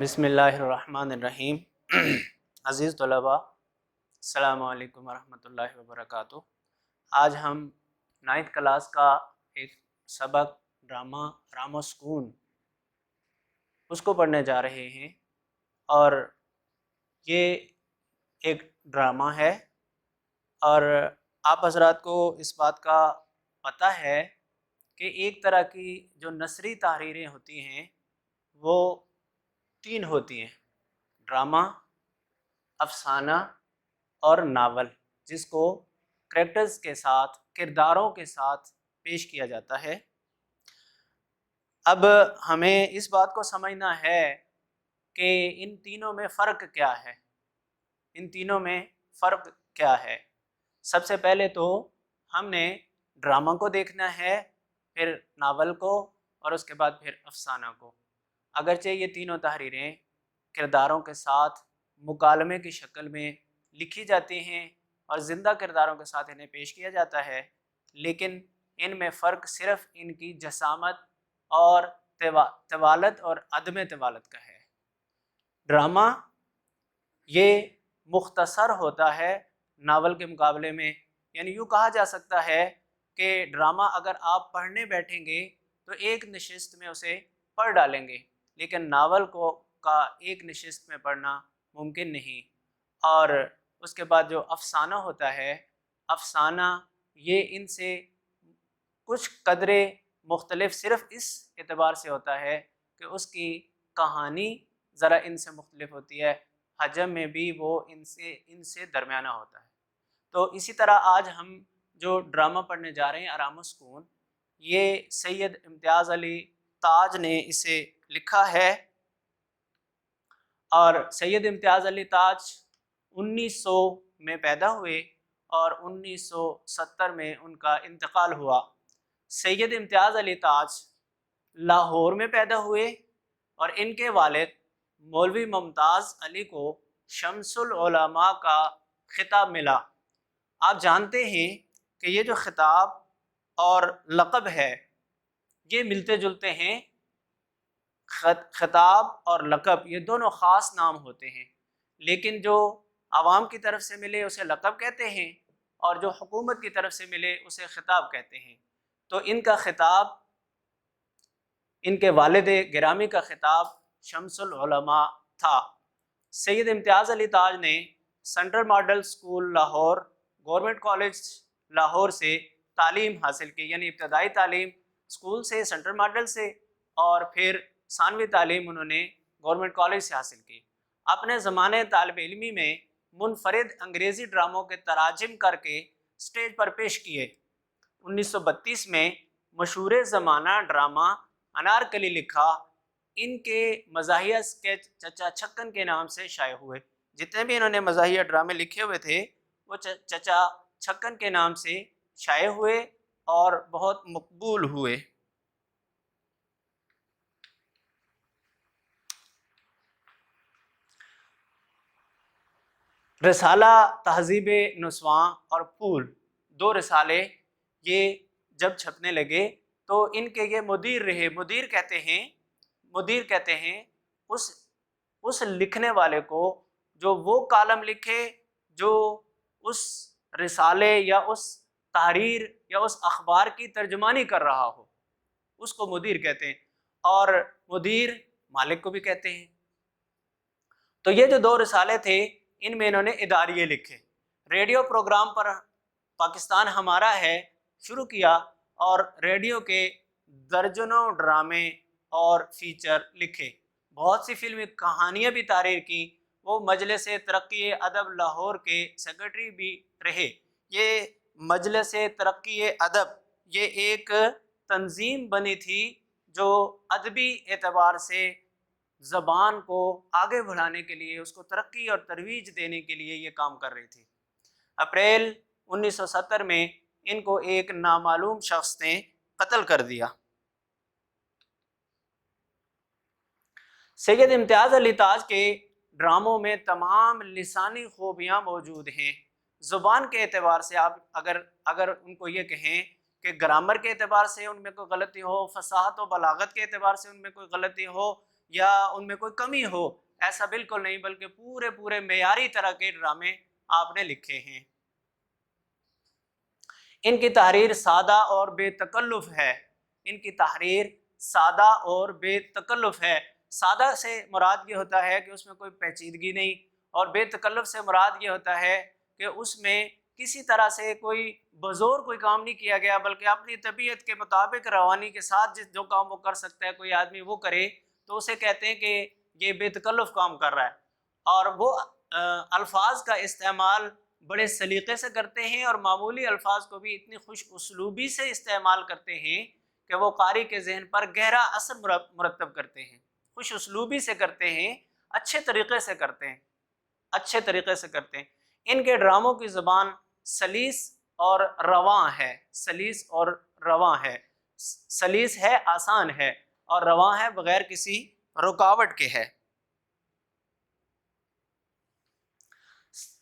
بسم اللہ الرحمن الرحیم۔ عزیز طلباء، السلام علیکم ورحمۃ اللہ وبرکاتہ۔ آج ہم 9th کلاس کا ایک سبق ڈرامہ سکون اس کو پڑھنے جا رہے ہیں، اور یہ ایک ڈرامہ ہے، اور آپ حضرات کو اس بات کا پتہ ہے کہ ایک طرح کی جو نثری تحریریں ہوتی ہیں وہ 3 ہوتی ہیں: ڈرامہ، افسانہ اور ناول، جس کو کریکٹرز کے ساتھ، کرداروں کے ساتھ پیش کیا جاتا ہے۔ اب ہمیں اس بات کو سمجھنا ہے کہ ان تینوں میں فرق کیا ہے، سب سے پہلے تو ہم نے ڈرامہ کو دیکھنا ہے، پھر ناول کو، اور اس کے بعد پھر افسانہ کو۔ اگرچہ یہ تینوں تحریریں کرداروں کے ساتھ مکالمے کی شکل میں لکھی جاتی ہیں اور زندہ کرداروں کے ساتھ انہیں پیش کیا جاتا ہے، لیکن ان میں فرق صرف ان کی جسامت اور طوالت اور عدم طوالت کا ہے۔ ڈرامہ یہ مختصر ہوتا ہے ناول کے مقابلے میں، یعنی یوں کہا جا سکتا ہے کہ ڈرامہ اگر آپ پڑھنے بیٹھیں گے تو ایک نشست میں اسے پڑھ ڈالیں گے، لیکن ناول کا ایک نشست میں پڑھنا ممکن نہیں۔ اور اس کے بعد جو افسانہ ہوتا ہے، افسانہ یہ ان سے کچھ قدرے مختلف صرف اس اعتبار سے ہوتا ہے کہ اس کی کہانی ذرا ان سے مختلف ہوتی ہے، حجم میں بھی وہ ان سے درمیانہ ہوتا ہے۔ تو اسی طرح آج ہم جو ڈرامہ پڑھنے جا رہے ہیں آرام و سکون، یہ سید امتیاز علی تاج نے اسے لکھا ہے، اور سید امتیاز علی تاج 1900 میں پیدا ہوئے اور 1970 میں ان کا انتقال ہوا۔ سید امتیاز علی تاج لاہور میں پیدا ہوئے، اور ان کے والد مولوی ممتاز علی کو شمس العلماء کا خطاب ملا۔ آپ جانتے ہیں کہ یہ جو خطاب اور لقب ہے یہ ملتے جلتے ہیں۔ خطاب اور لقب یہ دونوں خاص نام ہوتے ہیں، لیکن جو عوام کی طرف سے ملے اسے لقب کہتے ہیں، اور جو حکومت کی طرف سے ملے اسے خطاب کہتے ہیں۔ تو ان کا خطاب، ان کے والد گرامی کا خطاب شمس العلماء تھا۔ سید امتیاز علی تاج نے central model school Lahore, government college Lahore سے تعلیم حاصل کی، یعنی ابتدائی تعلیم سکول سے، سینٹرل ماڈل سے، اور پھر ثانوی تعلیم انہوں نے گورنمنٹ کالج سے حاصل کی۔ اپنے زمانے طالب علمی میں منفرد انگریزی ڈراموں کے تراجم کر کے اسٹیج پر پیش کیے۔ 1932 میں مشہور زمانہ ڈرامہ انارکلی لکھا۔ ان کے مزاحیہ اسکیچ چچا چھکن کے نام سے شائع ہوئے۔ جتنے بھی انہوں نے مزاحیہ ڈرامے لکھے ہوئے تھے وہ چچا چھکن کے نام سے شائع ہوئے اور بہت مقبول ہوئے۔ رسالہ تہذیب نسواں اور پھول، 2 رسالے یہ جب چھپنے لگے تو ان کے یہ مدیر رہے۔ مدیر کہتے ہیں اس لکھنے والے کو جو وہ کالم لکھے جو اس رسالے یا اس تحریر یا اس اخبار کی ترجمانی کر رہا ہو، اس کو مدیر کہتے ہیں، اور مدیر مالک کو بھی کہتے ہیں۔ تو یہ جو 2 رسالے تھے ان میں انہوں نے اداریے لکھے۔ ریڈیو پروگرام پر پاکستان ہمارا ہے شروع کیا، اور ریڈیو کے درجنوں ڈرامے اور فیچر لکھے۔ بہت سی فلمی کہانیاں بھی تحریر کی۔ وہ مجلس ترقی ادب لاہور کے سیکرٹری بھی رہے۔ یہ مجلس ترقی ادب یہ ایک تنظیم بنی تھی جو ادبی اعتبار سے زبان کو آگے بڑھانے کے لیے، اس کو ترقی اور ترویج دینے کے لیے یہ کام کر رہی تھی۔ اپریل 1970 میں ان کو ایک نامعلوم شخص نے قتل کر دیا۔ سید امتیاز علی تاج کے ڈراموں میں تمام لسانی خوبیاں موجود ہیں۔ زبان کے اعتبار سے آپ اگر ان کو یہ کہیں کہ گرامر کے اعتبار سے ان میں کوئی غلطی ہو، فصاحت و بلاغت کے اعتبار سے ان میں کوئی غلطی ہو، یا ان میں کوئی کمی ہو، ایسا بالکل نہیں، بلکہ پورے پورے معیاری طرح کے ڈرامے آپ نے لکھے ہیں۔ ان کی تحریر سادہ اور بے تکلف ہے، ان کی تحریر سادہ اور بے تکلف ہے۔ سادہ سے مراد یہ ہوتا ہے کہ اس میں کوئی پیچیدگی نہیں، اور بے تکلف سے مراد یہ ہوتا ہے کہ اس میں کسی طرح سے کوئی بزور کوئی کام نہیں کیا گیا، بلکہ اپنی طبیعت کے مطابق روانی کے ساتھ جو کام وہ کر سکتا ہے کوئی آدمی وہ کرے، تو اسے کہتے ہیں کہ یہ بے تکلف کام کر رہا ہے۔ اور وہ الفاظ کا استعمال بڑے سلیقے سے کرتے ہیں، اور معمولی الفاظ کو بھی اتنی خوش اسلوبی سے استعمال کرتے ہیں کہ وہ قاری کے ذہن پر گہرا اثر مرتب کرتے ہیں۔ خوش اسلوبی سے کرتے ہیں، اچھے طریقے سے کرتے ہیں، اچھے طریقے سے کرتے ہیں۔ ان کے ڈراموں کی زبان سلیس اور رواں ہے، سلیس اور رواں ہے۔ سلیس ہے آسان ہے، اور رواں ہے بغیر کسی رکاوٹ کے ہے۔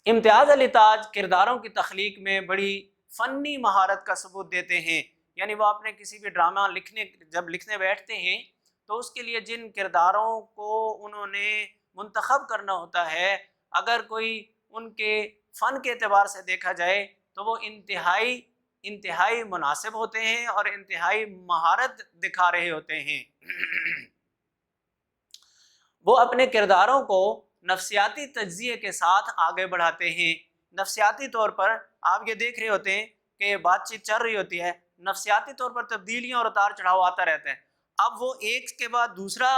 امتیاز علی تاج کرداروں کی تخلیق میں بڑی فنی مہارت کا ثبوت دیتے ہیں، یعنی وہ اپنے کسی بھی ڈرامہ جب لکھنے بیٹھتے ہیں تو اس کے لیے جن کرداروں کو انہوں نے منتخب کرنا ہوتا ہے، اگر کوئی ان کے فن کے اعتبار سے دیکھا جائے تو وہ انتہائی مناسب ہوتے ہیں اور انتہائی مہارت دکھا رہے ہوتے ہیں۔ وہ اپنے کرداروں کو نفسیاتی تجزیے کے ساتھ آگے بڑھاتے ہیں۔ نفسیاتی طور پر آپ یہ دیکھ رہے ہوتے ہیں کہ بات چیت چل رہی ہوتی ہے، نفسیاتی طور پر تبدیلیاں اور اتار چڑھاؤ آتا رہتا ہے۔ اب وہ ایک کے بعد دوسرا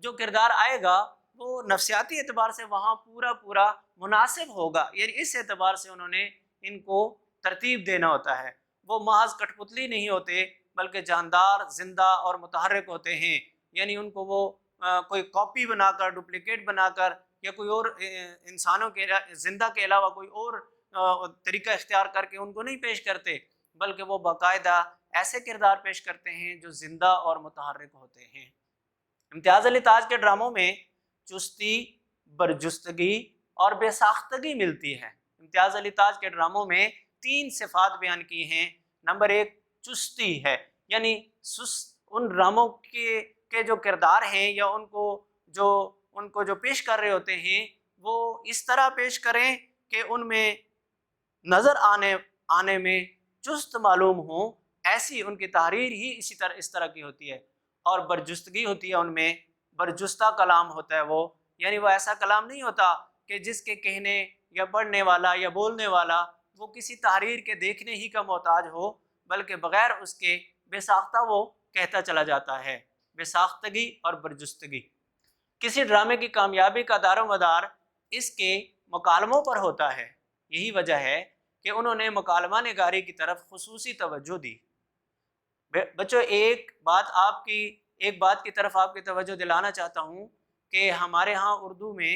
جو کردار آئے گا وہ نفسیاتی اعتبار سے وہاں پورا مناسب ہوگا، یعنی اس اعتبار سے انہوں نے ان کو ترتیب دینا ہوتا ہے۔ وہ محض کٹ پتلی نہیں ہوتے، بلکہ جاندار، زندہ اور متحرک ہوتے ہیں، یعنی ان کو وہ کوئی کاپی بنا کر، ڈپلیکیٹ بنا کر، یا کوئی اور انسانوں کے زندہ کے علاوہ کوئی اور طریقہ اختیار کر کے ان کو نہیں پیش کرتے، بلکہ وہ باقاعدہ ایسے کردار پیش کرتے ہیں جو زندہ اور متحرک ہوتے ہیں۔ امتیاز علی تاج کے ڈراموں میں چستی، برجستگی اور بے ساختگی ملتی ہے۔ امتیاز علی تاج کے ڈراموں میں 3 صفات بیان کی ہیں۔ نمبر 1 چستی ہے، یعنی ان ڈراموں کے جو کردار ہیں یا ان کو جو پیش کر رہے ہوتے ہیں وہ اس طرح پیش کریں کہ ان میں نظر آنے میں چست معلوم ہوں، ایسی ان کی تحریر ہی اس طرح کی ہوتی ہے۔ اور برجستگی ہوتی ہے، ان میں برجستہ کلام ہوتا ہے وہ، یعنی وہ ایسا کلام نہیں ہوتا کہ جس کے کہنے یا پڑھنے والا یا بولنے والا وہ کسی تحریر کے دیکھنے ہی کا محتاج ہو، بلکہ بغیر اس کے بے ساختہ وہ کہتا چلا جاتا ہے۔ بے ساختگی اور برجستگی۔ کسی ڈرامے کی کامیابی کا دار و مدار اس کے مکالموں پر ہوتا ہے، یہی وجہ ہے کہ انہوں نے مکالمہ نگاری کی طرف خصوصی توجہ دی۔ بچوں ایک بات کی طرف آپ کی توجہ دلانا چاہتا ہوں کہ ہمارے ہاں اردو میں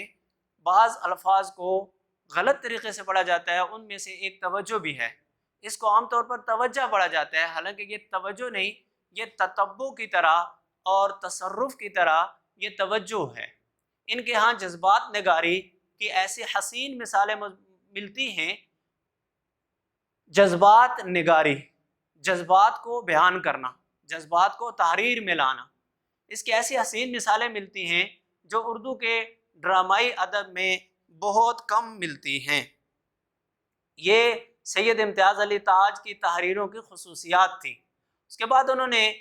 بعض الفاظ کو غلط طریقے سے پڑھا جاتا ہے، ان میں سے ایک توجہ بھی ہے۔ اس کو عام طور پر توجہ پڑھا جاتا ہے، حالانکہ یہ توجہ نہیں، یہ تتبع کی طرح اور تصرف کی طرح یہ توجہ ہے۔ ان کے ہاں جذبات نگاری کی ایسی حسین مثالیں ملتی ہیں۔ جذبات نگاری، جذبات کو بیان کرنا، جذبات کو تحریر میں لانا، اس کی ایسی حسین مثالیں ملتی ہیں جو اردو کے ڈرامائی ادب میں بہت کم ملتی ہیں۔ یہ سید امتیاز علی تاج کی تحریروں کی خصوصیات تھی۔ اس کے بعد انہوں نے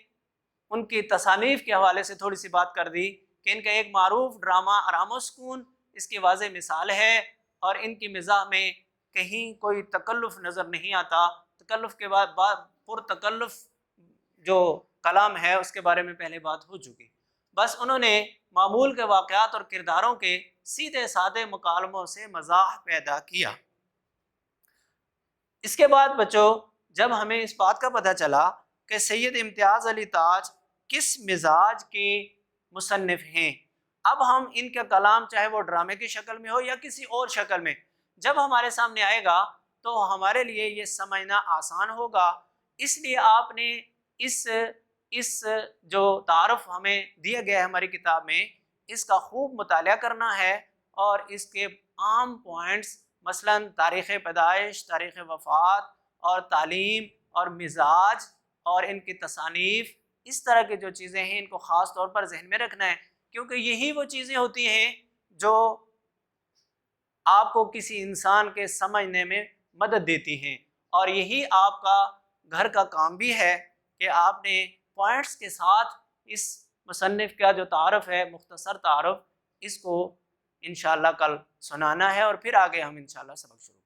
ان کی تصانیف کے حوالے سے تھوڑی سی بات کر دی کہ ان کا ایک معروف ڈرامہ آرام و سکون اس کی واضح مثال ہے، اور ان کی مزاح میں کہیں کوئی تکلف نظر نہیں آتا۔ تکلف کے بعد پرتکلف جو کلام ہے اس کے بارے میں پہلے بات ہو چکی۔ بس انہوں نے معمول کے واقعات اور کرداروں کے سیدھے سادے مکالموں سے مزاح پیدا کیا۔ اس کے بعد بچوں جب ہمیں اس بات کا پتہ چلا کہ سید امتیاز علی تاج کس مزاج کے مصنف ہیں، اب ہم ان کا کلام چاہے وہ ڈرامے کی شکل میں ہو یا کسی اور شکل میں جب ہمارے سامنے آئے گا تو ہمارے لیے یہ سمجھنا آسان ہوگا۔ اس لیے آپ نے اس جو تعارف ہمیں دیا گیا ہے ہماری کتاب میں، اس کا خوب مطالعہ کرنا ہے، اور اس کے عام پوائنٹس مثلاً تاریخ پیدائش، تاریخ وفات اور تعلیم اور مزاج اور ان کی تصانیف، اس طرح کی جو چیزیں ہیں ان کو خاص طور پر ذہن میں رکھنا ہے، کیونکہ یہی وہ چیزیں ہوتی ہیں جو آپ کو کسی انسان کے سمجھنے میں مدد دیتی ہیں، اور یہی آپ کا گھر کا کام بھی ہے کہ آپ نے پوائنٹس کے ساتھ اس مصنف کا جو تعارف ہے، مختصر تعارف، اس کو انشاءاللہ کل سنانا ہے، اور پھر آگے ہم انشاءاللہ سبق شروع